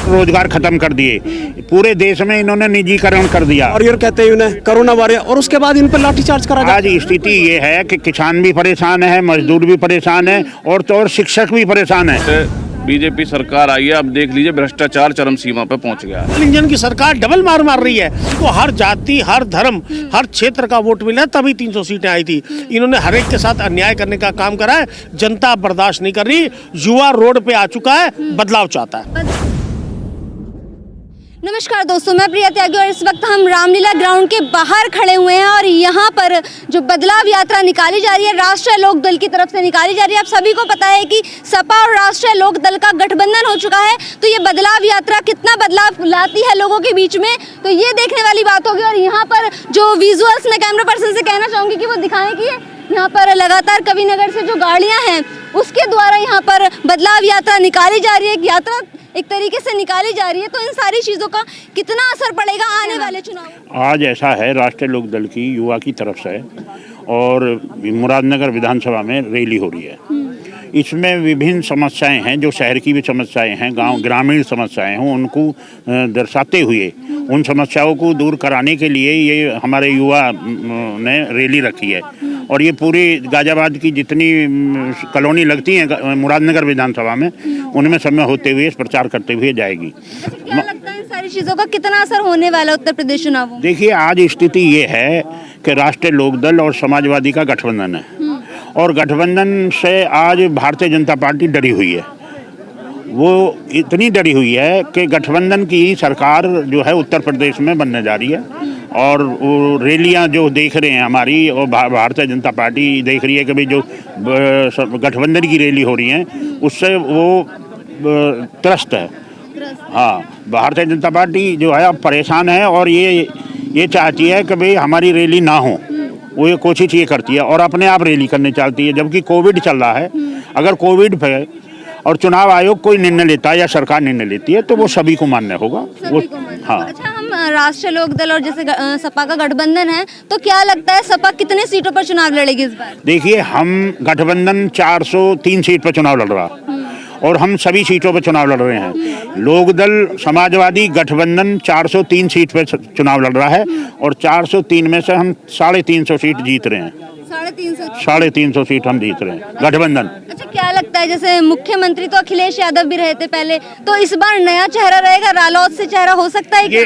रोजगार खत्म कर दिए, पूरे देश में इन्होंने निजीकरण कर दिया। और ये कहते हैं उन्हें कोरोना वारियर, और उसके बाद इन पर लाठीचार्ज करा जाता है। आज स्थिति ये है कि किसान भी परेशान है, मजदूर भी परेशान है, और तो और शिक्षक भी परेशान है। बीजेपी सरकार आई है, अब देख लीजिए भ्रष्टाचार चरम सीमा पर पहुंच गया है। इंजन की सरकार डबल मार मार रही है। तो हर जाति, हर धर्म, हर क्षेत्र का वोट मिला तभी 300 सीटें आई थी। इन्होंने हर एक के साथ अन्याय करने का काम करा है। जनता बर्दाश्त नहीं कर रही, युवा रोड पे आ चुका है, बदलाव चाहता है। नमस्कार दोस्तों, मैं प्रिया त्यागी और इस वक्त हम रामलीला ग्राउंड के बाहर खड़े हुए हैं और यहाँ पर जो बदलाव यात्रा निकाली जा रही है राष्ट्रीय लोक दल की तरफ से निकाली जा रही है। आप सभी को पता है कि सपा और राष्ट्रीय लोक दल का गठबंधन हो चुका है, तो ये बदलाव यात्रा कितना बदलाव लाती है लोगों के बीच में, तो ये देखने वाली बात होगी। और यहाँ पर जो विजुअल्स मैं कैमरा पर्सन से कहना चाहूँगी कि वो दिखाएं कि यहाँ पर लगातार कविनगर से जो गाड़ियाँ हैं उसके द्वारा यहाँ पर बदलाव यात्रा निकाली जा रही है। यात्रा एक तरीके से निकाली जा रही है, तो इन सारी चीज़ों का कितना असर पड़ेगा आने वाले चुनाव? आज ऐसा है, राष्ट्रीय लोक दल की युवा की तरफ से और मुरादनगर विधानसभा में रैली हो रही है। इसमें विभिन्न समस्याएं हैं, जो शहर की भी समस्याएं हैं, गांव ग्रामीण समस्याएं हैं, उनको दर्शाते हुए उन समस्याओं को दूर कराने के लिए ये हमारे युवा ने रैली रखी है। और ये पूरी गाजियाबाद की जितनी कॉलोनी लगती हैं मुरादनगर विधानसभा में, उनमें सब में होते हुए प्रचार करते हुए जाएगी। क्या लगता है इन सारी चीज़ों का कितना असर होने वाला उत्तर प्रदेश चुनाव? देखिए, आज स्थिति ये है कि राष्ट्रीय लोकदल और समाजवादी का गठबंधन है, और गठबंधन से आज भारतीय जनता पार्टी डरी हुई है। वो इतनी डरी हुई है कि गठबंधन की सरकार जो है उत्तर प्रदेश में बनने जा रही है। और वो रैलियाँ जो देख रहे हैं हमारी, और भारतीय जनता पार्टी देख रही है कि भाई जो गठबंधन की रैली हो रही है उससे वो त्रस्त है। हाँ, भारतीय जनता पार्टी जो है अब परेशान है, और ये चाहती है कि भाई हमारी रैली ना हो। वो ये कोशिश ये करती है और अपने आप रैली करने चाहती है, जबकि कोविड चल रहा है। अगर कोविड पे और चुनाव आयोग कोई निर्णय लेता है या सरकार निर्णय लेती है तो वो सभी को मान्य होगा। वो हाँ। अच्छा, हम राष्ट्रीय लोक दल और जैसे सपा का गठबंधन है, तो क्या लगता है सपा कितने सीटों पर चुनाव लड़ेगी इस बार? देखिए, हम गठबंधन 403 सीट पर चुनाव लड़ रहा और हम सभी सीटों पर चुनाव लड़ रहे हैं। लोकदल समाजवादी गठबंधन 403 सीट पर चुनाव लड़ रहा है, और 403 में से हम 350 सीट जीत रहे हैं। 350 सीट हम जीत रहे हैं गठबंधन। अच्छा, क्या लगता है, जैसे मुख्यमंत्री तो अखिलेश यादव भी रहे थे पहले, तो इस बार नया चेहरा रहेगा, रालोद से चेहरा हो सकता है क्या?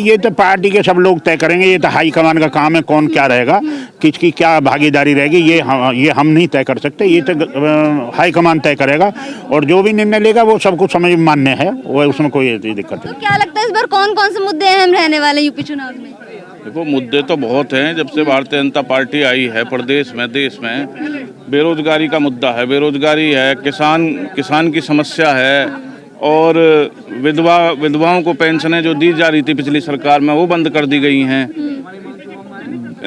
ये तो पार्टी के सब लोग तय करेंगे। ये तो हाईकमान का काम है, कौन क्या रहेगा, किसकी क्या भागीदारी रहेगी, ये हम नहीं तय कर सकते। ये तो हाईकमान तय करेगा, और जो भी निर्णय लेगा वो सबको समझ मान्य है, वो उसमें कोई दिक्कत नहीं। तो क्या लगता है इस बार कौन कौन से मुद्दे अहम रहने वाले यूपी चुनाव में? देखो, मुद्दे तो बहुत हैं। जब से भारतीय जनता पार्टी आई है प्रदेश में, देश में बेरोजगारी का मुद्दा है, बेरोजगारी है, किसान की समस्या है, और विधवाओं को पेंशनें जो दी जा रही थी पिछली सरकार में वो बंद कर दी गई हैं।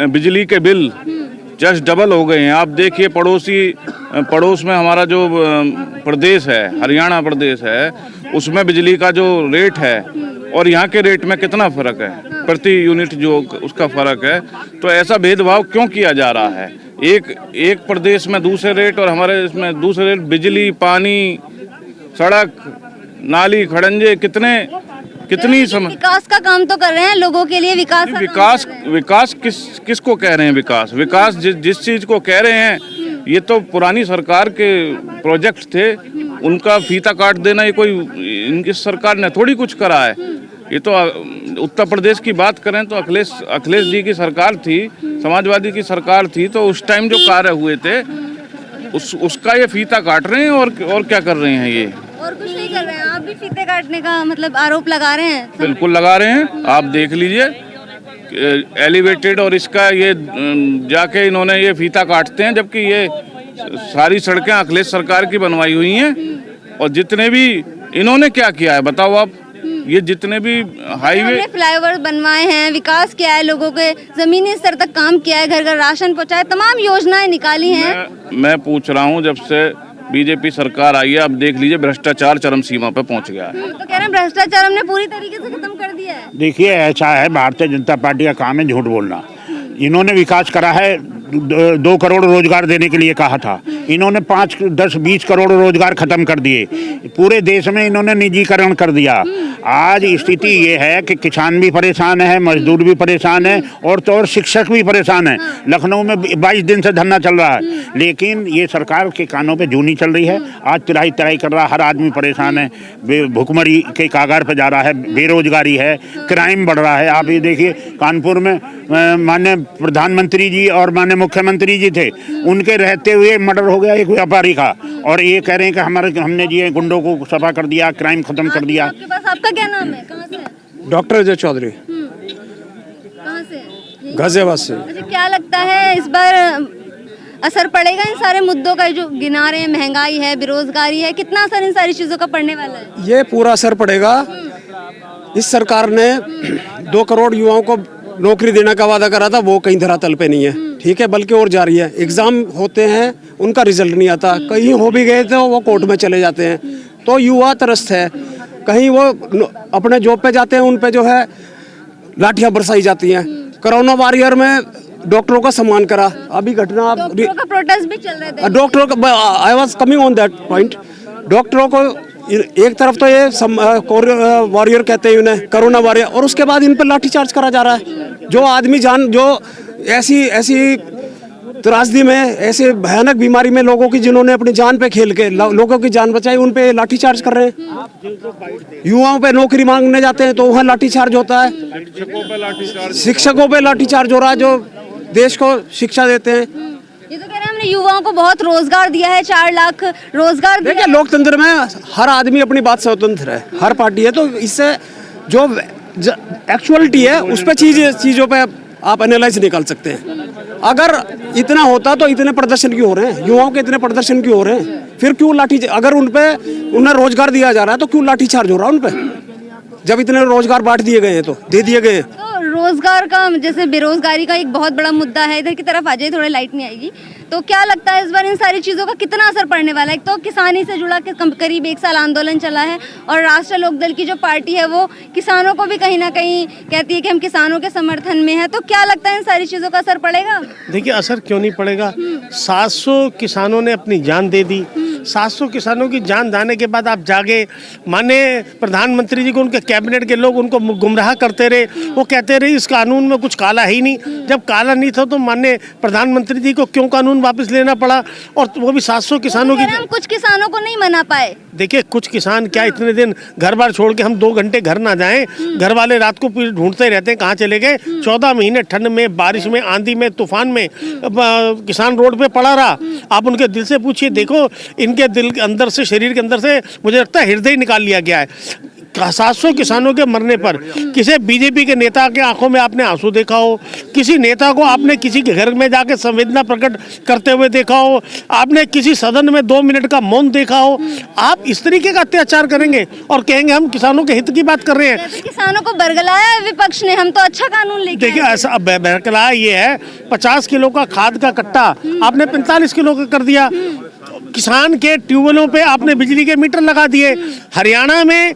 बिजली के बिल जस्ट डबल हो गए हैं। आप देखिए, पड़ोस में हमारा जो प्रदेश है, हरियाणा प्रदेश है, उसमें बिजली का जो रेट है और यहाँ के रेट में कितना फ़र्क है, प्रति यूनिट जो उसका फ़र्क है। तो ऐसा भेदभाव क्यों किया जा रहा है? एक प्रदेश में दूसरे रेट और हमारे इसमें दूसरे रेट। बिजली, पानी, सड़क, नाली, खड़ंजे, कितनी विकास का काम तो कर रहे हैं लोगों के लिए। विकास किसको कह रहे हैं? विकास जिस चीज़ को कह रहे हैं, ये तो पुरानी सरकार के प्रोजेक्ट थे, उनका फीता काट देना ये कोई इनकी सरकार ने थोड़ी कुछ करा है। ये तो उत्तर प्रदेश की बात करें तो अखिलेश जी की सरकार थी, समाजवादी की सरकार थी, तो उस टाइम जो कार्य हुए थे उसका ये फीता काट रहे हैं। और क्या कर रहे हैं ये? और कुछ नहीं कर रहे हैं। आप भी फीते काटने का मतलब आरोप लगा रहे हैं? बिल्कुल लगा रहे हैं। आप देख लीजिए, एलिवेटेड और इसका ये जाके इन्होंने ये फीता काटते हैं, जबकि ये सारी सड़कें अखिलेश सरकार की बनवाई हुई हैं। और जितने भी इन्होंने क्या किया है बताओ आप? ये जितने भी हाईवे, फ्लाईओवर बनवाए हैं, विकास किया है, लोगों के जमीनी स्तर तक काम किया है, घर घर राशन पहुंचाया, तमाम योजनाएं निकाली हैं। मैं पूछ रहा हूँ, जब से बीजेपी सरकार आई है, अब देख लीजिए भ्रष्टाचार चरम सीमा पे पहुंच गया है। तो कह रहे हैं भ्रष्टाचार हमने पूरी तरीके से खत्म कर दिया है। देखिए, ऐसा है, भारतीय जनता पार्टी का काम है झूठ बोलना। इन्होंने विकास करा है 2 करोड़ रोजगार देने के लिए कहा था, इन्होंने 5, 10, 20 करोड़ रोजगार खत्म कर दिए। पूरे देश में इन्होंने निजीकरण कर दिया। आज स्थिति ये है कि किसान भी परेशान है, मजदूर भी परेशान है, और तो और शिक्षक भी परेशान है। लखनऊ में 22 दिन से धरना चल रहा है, लेकिन ये सरकार के कानों पे जूनी चल रही है। आज तिराई कर रहा, हर आदमी परेशान है, भुखमरी के कागार पे जा रहा है, बेरोजगारी है, क्राइम बढ़ रहा है। आप ये देखिए कानपुर में माननीय प्रधानमंत्री जी और माननीय मुख्यमंत्री जी थे, उनके रहते हुए मर्डर हो गया एक व्यापारी का, और ये कह रहे हैं कि हमने जी गुंडों को सफा कर दिया, क्राइम खत्म कर दिया। आपके पास आपका क्या नाम है, कहाँ से? डॉक्टर अजय चौधरी, कहाँ से? गाजियाबाद से। अच्छा, क्या लगता है इस बार असर पड़ेगा इन सारे मुद्दों का जो गिना रहे हैं, महंगाई है, बेरोजगारी है, कितना असर इन सारी चीजों का पड़ने वाला है? ये पूरा असर पड़ेगा। इस सरकार ने 2 करोड़ युवाओं को नौकरी देने का वादा करा था, वो कहीं धरातल पे नहीं है, ठीक है, बल्कि और जारी है। एग्जाम होते हैं, उनका रिजल्ट नहीं आता, कहीं हो भी गए तो वो कोर्ट में चले जाते हैं। तो युवा त्रस्त है, कहीं वो अपने जॉब पे जाते हैं, उन पे जो है लाठियां बरसाई जाती हैं। कोरोना वॉरियर में डॉक्टरों का सम्मान करा, अभी घटना डॉक्टरों का प्रोटेस्ट भी चल रहा है। डॉक्टरों का, I was coming on that point. डॉक्टरों को एक तरफ तो ये वॉरियर कहते हैं उन्हें, कोरोना वॉरियर, और उसके बाद इन पर लाठीचार्ज करा जा रहा है। जो आदमी जो ऐसी त्रासदी में, ऐसे भयानक बीमारी में लोगों की, जिन्होंने अपनी जान पे खेल के लोगों की जान बचाई, उन पे लाठीचार्ज कर रहे हैं। युवाओं पे नौकरी मांगने जाते हैं तो वहाँ लाठीचार्ज होता है, शिक्षकों पे लाठीचार्ज हो रहा है जो देश को शिक्षा देते हैं। ये तो कह रहे हैं हमने युवाओं को बहुत रोजगार दिया है, 4 लाख रोजगार दिया। देखिए, लोकतंत्र में हर आदमी अपनी बात स्वतंत्र है, हर पार्टी है, तो इससे जो एक्चुअलिटी है उस पर चीजों पे आप एनालाइज निकाल सकते हैं। अगर इतना होता तो इतने प्रदर्शन क्यों हो रहे हैं, युवाओं के इतने प्रदर्शन क्यों हो रहे हैं? फिर क्यों अगर उन्हें रोजगार दिया जा रहा है तो क्यों लाठीचार्ज हो रहा है उन पे? जब इतने रोजगार बांट दिए गए हैं, तो दे दिए गए हैं। तो रोजगार का, जैसे बेरोजगारी का एक बहुत बड़ा मुद्दा है, इधर की तरफ आ जाइए, थोड़ी लाइट नहीं आएगी। तो क्या लगता है इस बार इन सारी चीज़ों का कितना असर पड़ने वाला है? एक तो किसानी से जुड़ा करीब 1 साल आंदोलन चला है, और राष्ट्रीय लोकदल की जो पार्टी है वो किसानों को भी कहीं ना कहीं कहती है कि हम किसानों के समर्थन में है। तो क्या लगता है इन सारी चीज़ों का असर पड़ेगा? देखिए, असर क्यों नहीं पड़ेगा। 700 किसानों ने अपनी जान दे दी। 700 किसानों की जान जाने के बाद आप जागे, माने प्रधानमंत्री जी को उनके कैबिनेट के लोग उनको गुमराह करते रहे, वो कहते रहे इस कानून में कुछ काला ही नहीं। जब काला नहीं था तो माने प्रधानमंत्री जी को क्यों कानून वापस लेना पड़ा, और वो भी 700 किसानों की। हम कुछ किसानों को नहीं मना पाए। देखिए, कुछ किसान क्या इतने दिन घर बार छोड़ के हम 2 घंटे घर ना जाएं, घर वाले रात को ढूंढते रहते हैं कहाँ चले गए। 14 महीने ठंड में, बारिश में, आंधी में, तूफान में किसान रोड पे पड़ा रहा। आप उनके दिल से पूछिए, देखो इनके दिल के अंदर से, शरीर के अंदर से मुझे लगता है हृदय निकाल लिया गया है। 700 किसानों के मरने पर किसी बीजेपी के नेता के आंखों में आपने आंसू देखा हो? किसी नेता को आपने किसी के घर में जाके संवेदना प्रकट करते हुए देखा हो? आपने किसी सदन में 2 मिनट का मौन देखा हो? आप इस तरीके का अत्याचार करेंगे और कहेंगे हम किसानों के हित की बात कर रहे हैं। किसानों को बरगलाया विपक्ष ने, हम तो अच्छा कानून लेके देखिए, ऐसा बरगलाया ये है, 50 किलो का खाद का कट्टा आपने 45 किलो का कर दिया। किसान के ट्यूबवेलों पे आपने बिजली के मीटर लगा दिए। हरियाणा में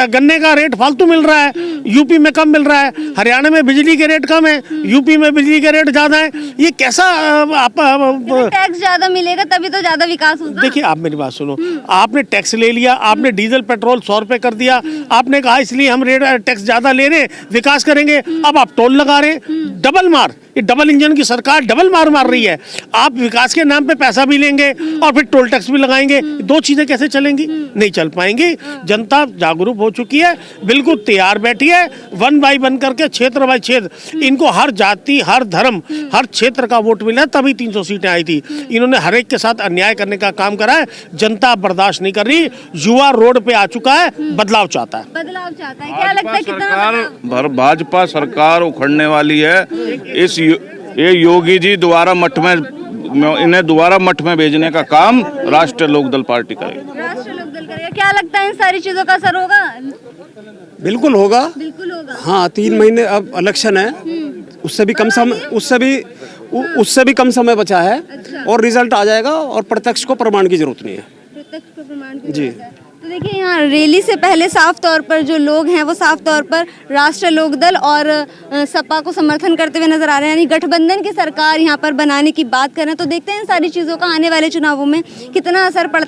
गन्ने का रेट फालतू मिल रहा है, यूपी में कम मिल रहा है। हरियाणा में बिजली के रेट कम है, यूपी में बिजली के रेट ज्यादा है। ये कैसा टैक्स ज्यादा मिलेगा तभी तो ज्यादा विकास होगा। देखिए, आप मेरी बात सुनो, आपने टैक्स ले लिया, आपने डीजल पेट्रोल 100 रुपए कर दिया, आपने कहा इसलिए हम रेट टैक्स ज्यादा ले रहे हैं, विकास करेंगे। अब आप टोल लगा रहे हैं, डबल मार। ये डबल इंजन की सरकार डबल मार मार रही है। आप विकास के नाम पे पैसा भी लेंगे और फिर टोल टैक्स भी लगाएंगे, 2 चीजें कैसे चलेंगी? नहीं चल पाएंगी। जनता जागरूक हो चुकी है, बिल्कुल तैयार बैठी है, 1 बाय 1 करके, क्षेत्र बाय क्षेत्र। इनको हर जाति, हर धर्म, हर क्षेत्र का वोट मिला, तभी 300 सीटें आई थी। इन्होंने हर एक के साथ अन्याय करने का काम करा है। जनता बर्दाश्त नहीं कर रही, युवा रोड पे आ चुका है, बदलाव चाहता है। बदलाव चाहता है। क्या लगता है कितना भाजपा सरकार उखड़ने वाली है। ये योगी जी दोबारा मठ में, इन्हें दोबारा मठ में भेजने का काम राष्ट्रीय लोकदल पार्टी करेगी। राष्ट्रीय लोकदल करेगा। क्या लगता है इन सारी चीजों का असर होगा? बिल्कुल होगा, बिल्कुल होगा। हाँ, 3 महीने अब इलेक्शन है, उससे भी कम समय बचा है। अच्छा। और रिजल्ट आ जाएगा, और प्रत्यक्ष को प्रमाण की जरूरत नहीं है। प्रत्यक्ष प्रमाण भी हो जी। जाता है। तो देखिए यहाँ रैली से पहले साफ तौर पर जो लोग हैं वो साफ तौर पर राष्ट्रीय लोकदल और सपा को समर्थन करते हुए नजर आ रहे हैं, यानी गठबंधन की सरकार यहाँ पर बनाने की बात कर रहे हैं। तो देखते हैं इन सारी चीज़ों का आने वाले चुनावों में कितना असर पड़ता है।